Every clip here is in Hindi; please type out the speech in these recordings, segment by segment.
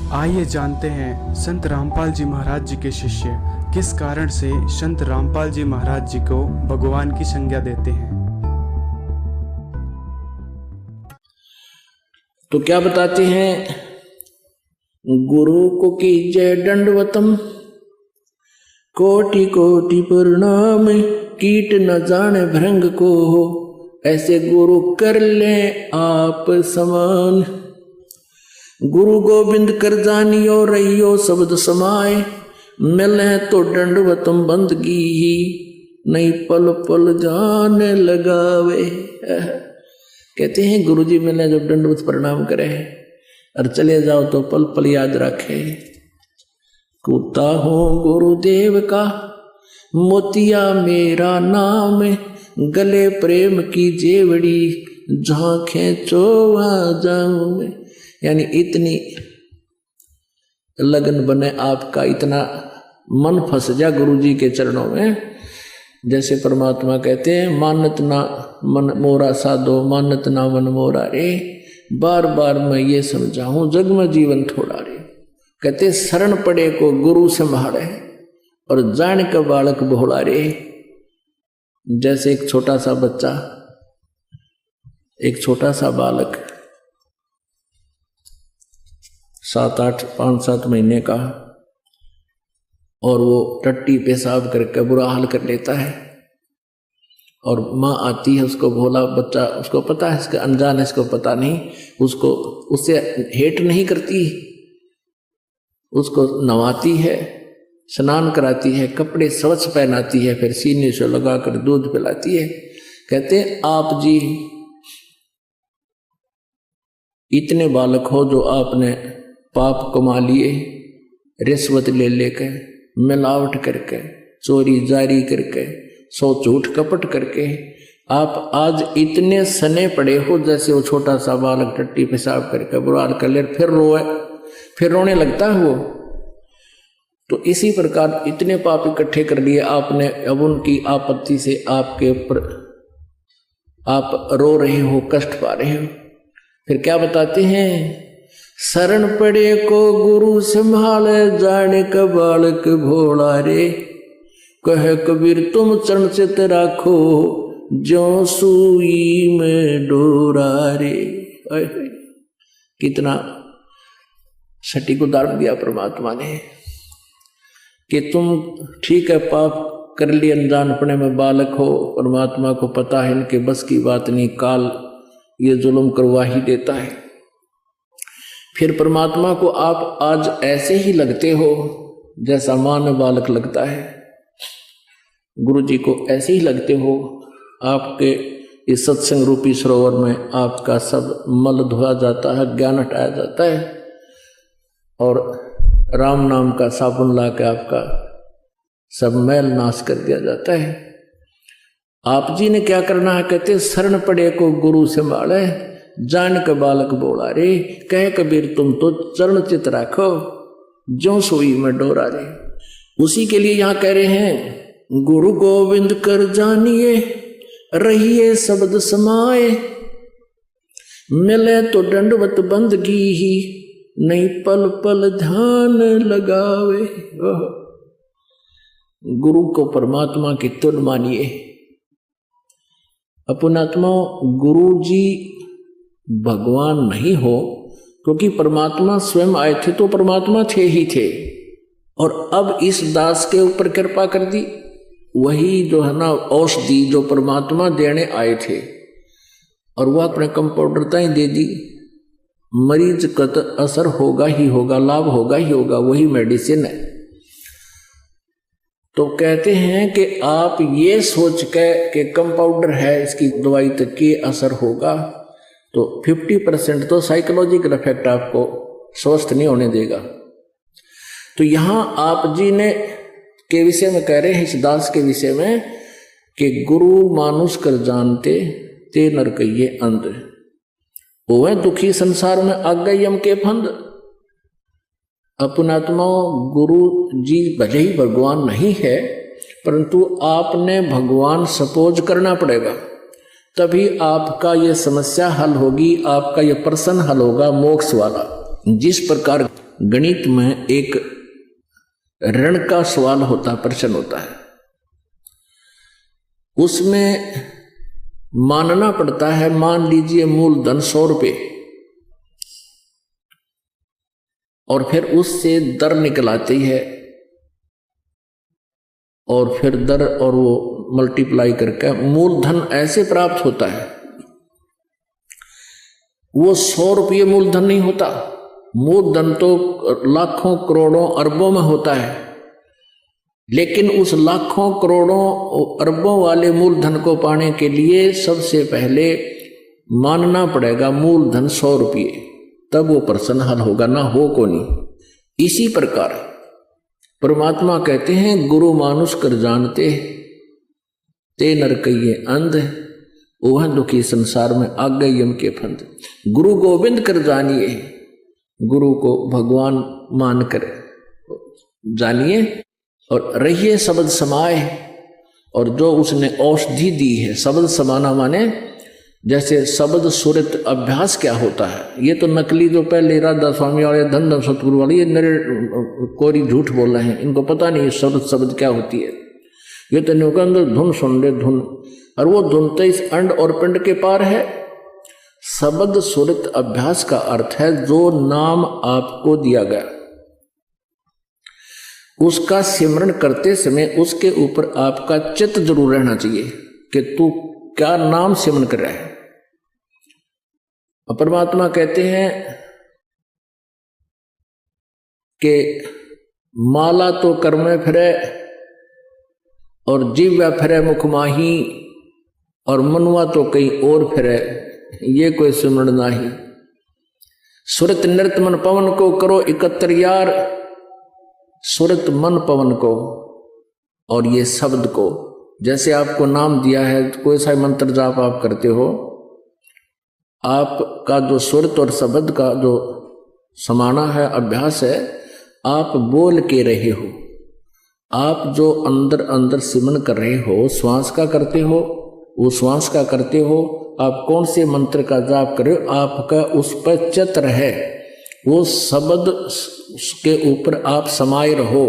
आइए जानते हैं संत रामपाल जी महाराज जी के शिष्य किस कारण से संत रामपाल जी महाराज जी को भगवान की संज्ञा देते हैं। तो क्या बताते हैं, गुरु को कीजय दंडवतम, कोटि कोटि प्रणाम, कीट न जाने भृंग को, ऐसे गुरु कर ले आप समान। गुरु गोविंद कर जानियो रहियो शब्द समाए, मिले तो दंडवतम बंदगी ही, नहीं पल पल जाने लगावे। कहते हैं गुरु जी मिले जब दंडवत प्रणाम करे और चले जाओ तो पल पल याद रखे। कूता हूँ गुरुदेव का मोतिया मेरा नाम, गले प्रेम की जेवड़ी, जहाँ खेचो वहाँ जाऊं मैं। यानी इतनी लगन बने आपका, इतना मन फंस जा गुरु जी के चरणों में। जैसे परमात्मा कहते हैं, मानत ना मन मोरा साधो, मानत ना मन मोरा रे, बार बार मैं ये समझाऊं जग में जीवन थोड़ा रे। कहते शरण पड़े को गुरु संभाले, और जान का बालक भोला रे। जैसे एक छोटा सा बच्चा, एक छोटा सा बालक 5-7 महीने का, और वो टट्टी पेशाब करके बुरा हाल कर लेता है, और माँ आती है, उसको भोला बच्चा, उसको पता है इसका अनजान है, इसको पता नहीं, उसको उससे हेट नहीं करती, उसको नवाती है, स्नान कराती है, कपड़े स्वच्छ पहनाती है, फिर सीने से लगाकर दूध पिलाती है। कहते हैं आप जी इतने बालक हो जो आपने पाप कमा लिए, रिश्वत ले लेकर, मिलावट करके, चोरी जारी करके, सौ झूठ कपट करके आप आज इतने सने पड़े हो। जैसे वो छोटा सा बालक टट्टी पेशाब करके बुरा हाल कर ले, फिर रोए, फिर रोने लगता है वो। तो इसी प्रकार इतने पाप इकट्ठे कर लिए आपने, अब उनकी आपत्ति से आपके ऊपर आप रो रहे हो, कष्ट पा रहे हो। फिर क्या बताते हैं, शरण पड़े को गुरु संभाले, जाने का बालक भोला रे, कहे कबीर तुम चरण चित राखो, जो सुई में डोरा रे। कितना सटीक उदाहरण दिया परमात्मा ने कि तुम ठीक है पाप कर लिए, अनजानपने में बालक हो, परमात्मा को पता है इनके बस की बात नहीं, काल ये जुल्म करवा ही देता है। फिर परमात्मा को आप आज ऐसे ही लगते हो जैसा मां में बालक लगता है, गुरु जी को ऐसे ही लगते हो। आपके इस सत्संग रूपी सरोवर में आपका सब मल धोया जाता है, ज्ञान हटाया जाता है, और राम नाम का साबुन ला के आपका सब मैल नाश कर दिया जाता है। आप जी ने क्या करना है, कहते शरण पड़े को गुरु संभाले, जान के बालक बोला रे, कहे कबीर तुम तो चरण चित राखो, जो सुई में डोरा रे। उसी के लिए यहां कह रहे हैं, गुरु गोविंद कर जानिए रहिए शब्द समाए, मिले तो दंडवत बंदगी ही, नहीं पल पल ध्यान लगावे। गुरु को परमात्मा की तुल्य मानिए। अपनात्मा गुरु जी भगवान नहीं हो, क्योंकि परमात्मा स्वयं आए थे तो परमात्मा थे ही थे, और अब इस दास के ऊपर कृपा कर दी। वही जो है ना औषधि जो परमात्मा देने आए थे, और वह अपने कंपाउंडरताएं दे दी, मरीज का तो असर होगा ही होगा, लाभ होगा ही होगा, वही मेडिसिन है। तो कहते हैं कि आप ये सोच के कि कंपाउंडर है, इसकी दवाई तक के असर होगा, तो 50% तो साइकोलॉजिकल इफेक्ट आपको स्वस्थ नहीं होने देगा। तो यहां आप जी ने के विषय में कह रहे हैं, इस दास के विषय में, कि गुरु मानुष कर जानते ते नर कहिए अंध, वो दुखी संसार में आ गई यम के फंद। अपनात्मा गुरु जी भले ही भगवान नहीं है, परंतु आपने भगवान सपोज करना पड़ेगा, तभी आपका ये समस्या हल होगी, आपका ये प्रश्न हल होगा मोक्ष वाला। जिस प्रकार गणित में एक ऋण का सवाल होता है, प्रश्न होता है, उसमें मानना पड़ता है, मान लीजिए मूलधन 100 रुपये, और फिर उससे दर निकल आती है, और फिर दर और वो मल्टीप्लाई करके मूलधन ऐसे प्राप्त होता है। वो 100 रुपये मूलधन नहीं होता, मूलधन तो लाखों करोड़ों अरबों में होता है, लेकिन उस लाखों करोड़ों अरबों वाले मूलधन को पाने के लिए सबसे पहले मानना पड़ेगा मूलधन 100 रुपये, तब वो प्रश्न हल होगा, ना हो को नहीं। इसी प्रकार परमात्मा कहते हैं, गुरु मानुष कर जानते ते नर कहिए अंध, वह दुखी संसार में आ गए यम के फंद। गुरु गोविंद कर जानिए, गुरु को भगवान मान कर जानिए और रहिए शब्द समाए, और जो उसने औषधि दी है, शब्द समाना माने जैसे शब्द सुरत अभ्यास क्या होता है। ये तो नकली जो पहले राधा स्वामी वाले धन धन सतगुरु वाले ये नरे कोरी झूठ बोल रहे हैं, इनको पता नहीं शब्द क्या होती है। ये तो न्यू के अंदर धुन सुन ले धुन, और वो धुन तो इस अंड और पिंड के पार है। शब्द सुरत अभ्यास का अर्थ है जो नाम आपको दिया गया उसका सिमरन करते समय उसके ऊपर आपका चित्त जरूर रहना चाहिए कि तू क्या नाम सिमरन कर रहा है। परमात्मा कहते हैं कि माला तो कर में फिरे और जीव्या फिरे मुख माही, और मनुआ तो कहीं और फिरे, ये कोई सिमरन नाही। सुरत नृत मन पवन को करो एकत्र यार, सुरत मन पवन को और ये शब्द को, जैसे आपको नाम दिया है, कोई सा मंत्र जाप आप करते हो, आपका जो सुरत और शब्द का जो समाना है, अभ्यास है, आप बोल के रहे हो, आप जो अंदर अंदर सिमरन कर रहे हो, श्वास का करते हो, वो श्वास का करते हो, आप कौन से मंत्र का जाप कर रहे हो, आपका उस पर चित्त रहे, वो शब्द के ऊपर आप समाये रहो।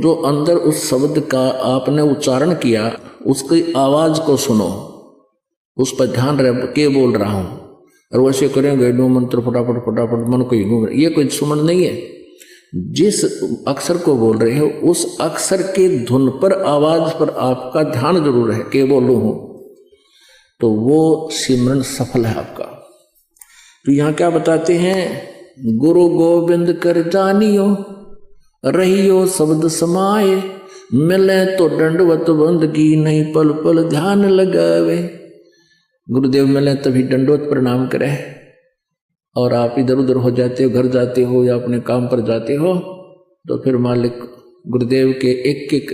जो अंदर उस शब्द का आपने उच्चारण किया, उसकी आवाज को सुनो, उस पर ध्यान रहे के बोल रहा हूं, और वैसे करेंगे नो मंत्र फटाफट फटाफट मन को यूं, ये कोई सुमन नहीं है। जिस अक्षर को बोल रहे हो उस अक्षर के धुन पर, आवाज पर आपका ध्यान जरूर है के बोलूं हूं, तो वो सिमरन सफल है आपका। तो यहां क्या बताते हैं, गुरु गोविंद कर जानियो रहियो शब्द समाए, मिले तो दंडवत बंदगी नहीं पल पल ध्यान लगावे। गुरुदेव मिले तभी दंडवत प्रणाम करे, और आप इधर उधर हो जाते हो, घर जाते हो या अपने काम पर जाते हो, तो फिर मालिक गुरुदेव के एक एक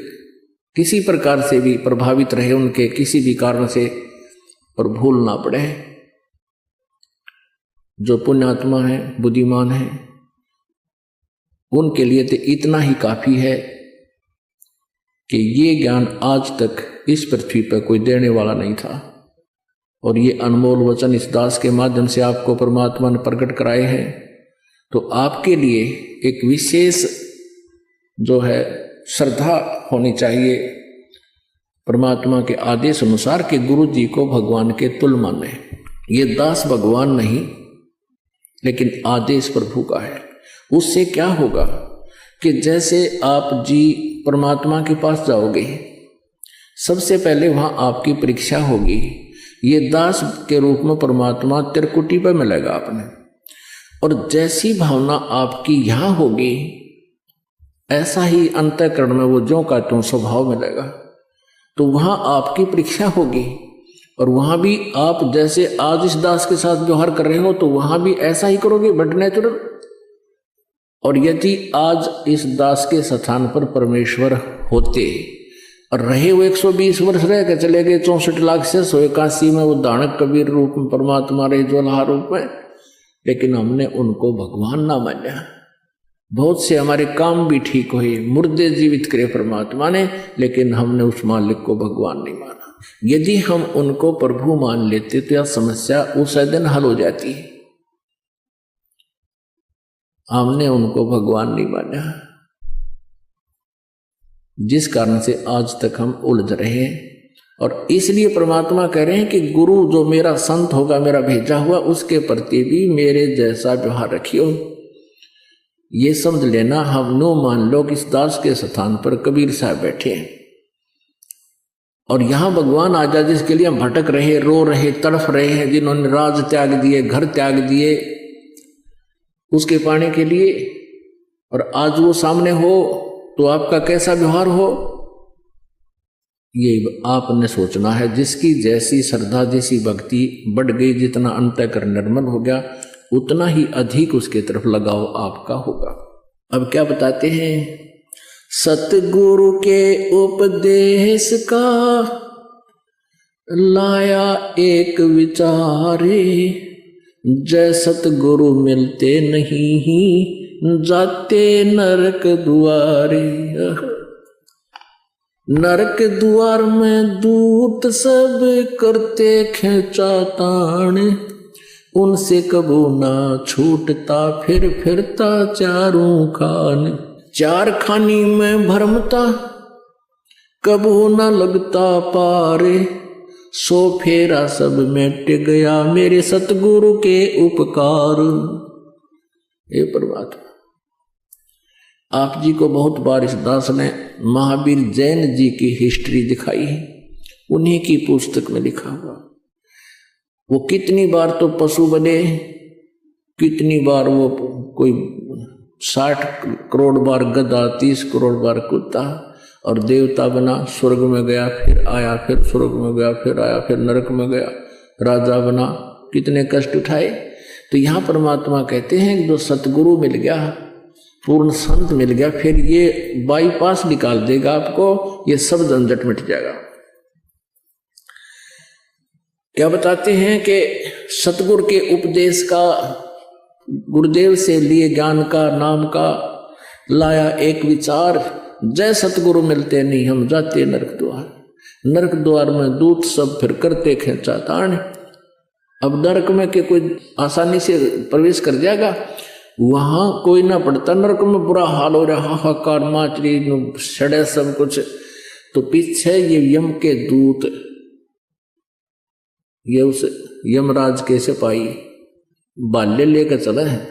किसी प्रकार से भी प्रभावित रहे, उनके किसी भी कारण से, और भूल ना पड़े। जो पुण्यात्मा है, बुद्धिमान है, उनके लिए तो इतना ही काफी है कि ये ज्ञान आज तक इस पृथ्वी पर कोई देने वाला नहीं था, और ये अनमोल वचन इस दास के माध्यम से आपको परमात्मा ने प्रकट कराए हैं। तो आपके लिए एक विशेष जो है श्रद्धा होनी चाहिए परमात्मा के आदेश अनुसार कि गुरु जी को भगवान के तुल्य माने। ये दास भगवान नहीं, लेकिन आदेश प्रभु का है। उससे क्या होगा कि जैसे आप जी परमात्मा के पास जाओगे, सबसे पहले वहां आपकी परीक्षा होगी। ये दास के रूप में परमात्मा त्रिकुटी पर मिलेगा आपने, और जैसी भावना आपकी यहां होगी, ऐसा ही अंतःकरण में वो ज्यों का त्यों स्वभाव मिलेगा। तो वहां आपकी परीक्षा होगी, और वहां भी आप जैसे आज इस दास के साथ व्यवहार कर रहे हो, तो वहां भी ऐसा ही करोगे, बट नेचुरल। और यदि आज इस दास के स्थान पर परमेश्वर होते और रहे वो 120 वर्ष रह के चले गए, 64 लाख से 181 में वो दानक कबीर रूप में परमात्मा रहे, ज्वाला रूप में, लेकिन हमने उनको भगवान ना माना। बहुत से हमारे काम भी ठीक हुए, मुर्दे जीवित करे परमात्मा ने, लेकिन हमने उस मालिक को भगवान नहीं माना। यदि हम उनको प्रभु मान लेते तो यह समस्या उस दिन हल हो जाती है। हमने उनको भगवान नहीं माना, जिस कारण से आज तक हम उलझ रहे हैं। और इसलिए परमात्मा कह रहे हैं कि गुरु जो मेरा संत होगा, मेरा भेजा हुआ, उसके प्रति भी मेरे जैसा व्यवहार रखियो। ये समझ लेना, हम नो मान लो कि इस दास के स्थान पर कबीर साहब बैठे हैं और यहां भगवान आ जा, जिसके लिए हम भटक रहे, रो रहे, तड़फ रहे हैं, जिन्होंने राज त्याग दिए, घर त्याग दिए उसके पाने के लिए, और आज वो सामने हो तो आपका कैसा व्यवहार हो, ये आपने सोचना है। जिसकी जैसी श्रद्धा, जैसी भक्ति बढ़ गई, जितना अंतःकरण निर्मल हो गया, उतना ही अधिक उसके तरफ लगाव आपका होगा। अब क्या बताते हैं, सतगुरु के उपदेश का लाया एक विचारे, जय सतगुरु मिलते नहीं जाते नरक दुआरे। नरक द्वार में दूत सब करते खेचा तान, उनसे कबू ना छूटता फिर फिरता चारों खान। चार खानी में भरमता कबू ना लगता पारे, सो फेरा सब मिट गया मेरे सतगुरु के उपकार। हे परमात्मा, आप जी को बहुत बार इस दास ने महावीर जैन जी की हिस्ट्री दिखाई है, उन्हीं की पुस्तक में लिखा हुआ। वो कितनी बार तो पशु बने, कितनी बार वो कोई 60 करोड़ बार गधा, 30 करोड़ बार कुत्ता, और देवता बना, स्वर्ग में गया, फिर आया, फिर स्वर्ग में गया, फिर आया, फिर नरक में गया, राजा बना, कितने कष्ट उठाए। तो यहाँ परमात्मा कहते हैं जो सतगुरु मिल गया, पूर्ण संत मिल गया, फिर ये बाईपास निकाल देगा आपको, ये सब झंझट मिट जाएगा। क्या बताते हैं कि सतगुरु के उपदेश का, गुरुदेव से लिए ज्ञान का, नाम का लाया एक विचार, जय सतगुरु मिलते नहीं हम जाते नरक द्वार। नरक द्वार में दूत सब फिर करते खेचा तान। अब नरक में के कोई आसानी से प्रवेश कर जाएगा, वहां कोई ना पड़ता, नरक में बुरा हाल हो रहा, हाहाकार माचरी सड़े सब कुछ। तो पीछे ये यम के दूत, ये उस यमराज के सिपाही बाल्य लेकर चले हैं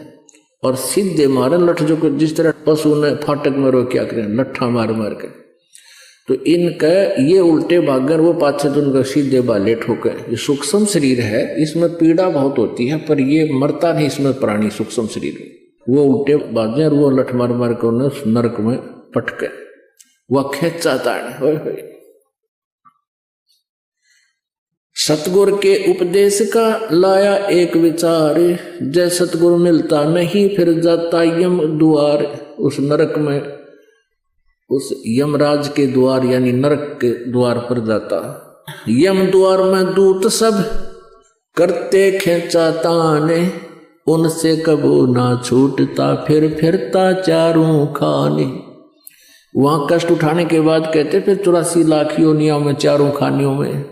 और सीधे मारे लठ, जो जिस तरह पशु ने फाटक में रो क्या करें, लट्ठा मार मार के। तो इनका ये उल्टे भागकर वो पाछे तो उनका सीधे बाले ठोके। ये सूक्ष्म शरीर है, इसमें पीड़ा बहुत होती है, पर ये मरता नहीं इसमें प्राणी सूक्ष्म शरीर में। वो उल्टे भागे और वो लठ मार मार के उन्हें नरक में पटके, वह खेचा ताड़। सतगुरु के उपदेश का लाया एक विचार, जय सतगुरु मिलता नहीं फिर जाता यम द्वार। उस नरक में, उस यमराज के द्वार यानी नरक के द्वार पर जाता। यम द्वार में दूत सब करते खेचा ताने, उनसे कबू ना छूटता फिर फिरता चारों खाने। वहां कष्ट उठाने के बाद कहते फिर 84 लाख योनियों में, चारों खानियों में,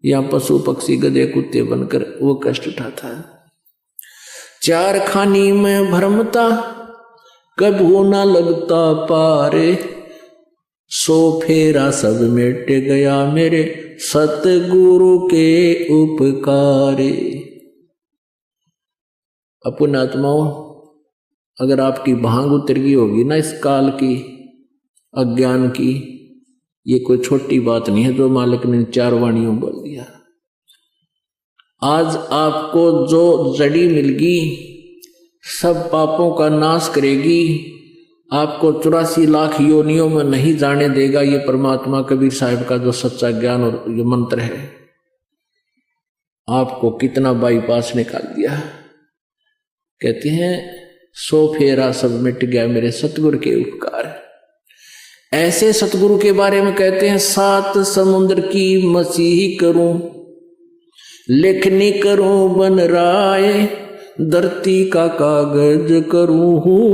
या पशु पक्षी गधे कुत्ते बनकर वो कष्ट उठाता है। चार खानी में भरमता कबू ना लगता पारे, सो फेरा सब मिट गया मेरे सतगुरु के उपकारे। अपन आत्माओं, अगर आपकी भांग उतर गई होगी ना इस काल की, अज्ञान की, ये कोई छोटी बात नहीं है जो मालिक ने 4 वाणियों बोल दिया। आज आपको जो जड़ी मिल गई सब पापों का नाश करेगी, आपको 84 लाख योनियों में नहीं जाने देगा। ये परमात्मा कबीर साहिब का जो सच्चा ज्ञान और ये मंत्र है, आपको कितना बाईपास निकाल दिया। कहते हैं सो फेरा सब मिट गया मेरे सतगुरु के उपकार। ऐसे सतगुरु के बारे में कहते हैं 7 समुद्र की मसीही करूं, लेखनी करूं बन राय, धरती का कागज करूं हूं,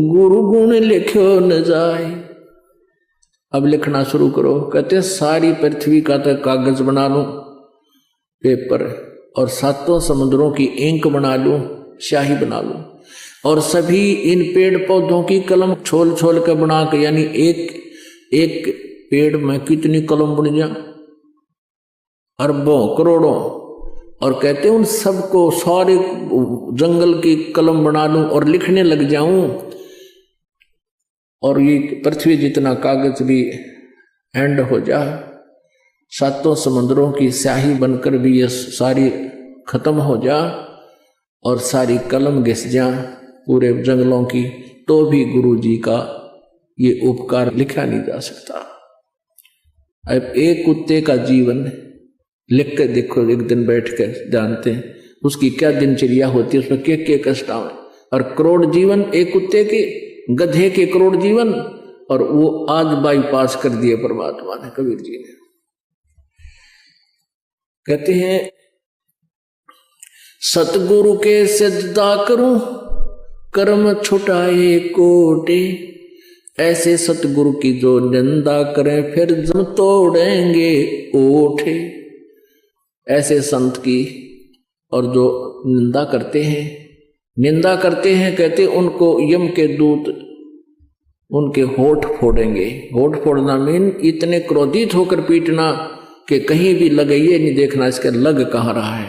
गुरु गुण लिखो न जाए। अब लिखना शुरू करो। कहते हैं सारी पृथ्वी का तो कागज बना लूं, पेपर, और 7 समुद्रों की इंक बना लूं, स्याही बना लूं। और सभी इन पेड़ पौधों की कलम छोल छोल के बना के, यानी एक एक पेड़ में कितनी कलम बन जा, अरबों करोड़ों, और कहते हैं उन सबको सारे जंगल की कलम बना लूं और लिखने लग जाऊं, और ये पृथ्वी जितना कागज भी एंड हो जा, सातों समुद्रों की स्याही बनकर भी ये सारी खत्म हो जा, और सारी कलम घिस जा पूरे जंगलों की, तो भी गुरु जी का ये उपकार लिखा नहीं जा सकता। अब एक कुत्ते का जीवन लिख कर देखो, एक दिन बैठ कर जानते हैं उसकी क्या दिनचर्या होती है, उसमें क्या कष्ट आवे, और करोड़ जीवन एक कुत्ते के, गधे के करोड़ जीवन, और वो आज बाईपास कर दिए परमात्मा ने, कबीर जी ने। कहते हैं सतगुरु के सजदा करूं कर्म छुटाए कोटे, ऐसे सतगुरु की जो निंदा करें फिर जम तोड़ेंगे ओठे। ऐसे संत की और जो निंदा करते हैं कहते उनको यम के दूत उनके होठ फोड़ेंगे। होठ फोड़ना मीन इतने क्रोधित होकर पीटना कि कहीं भी लगे ये नहीं देखना इसके लग कहाँ रहा है।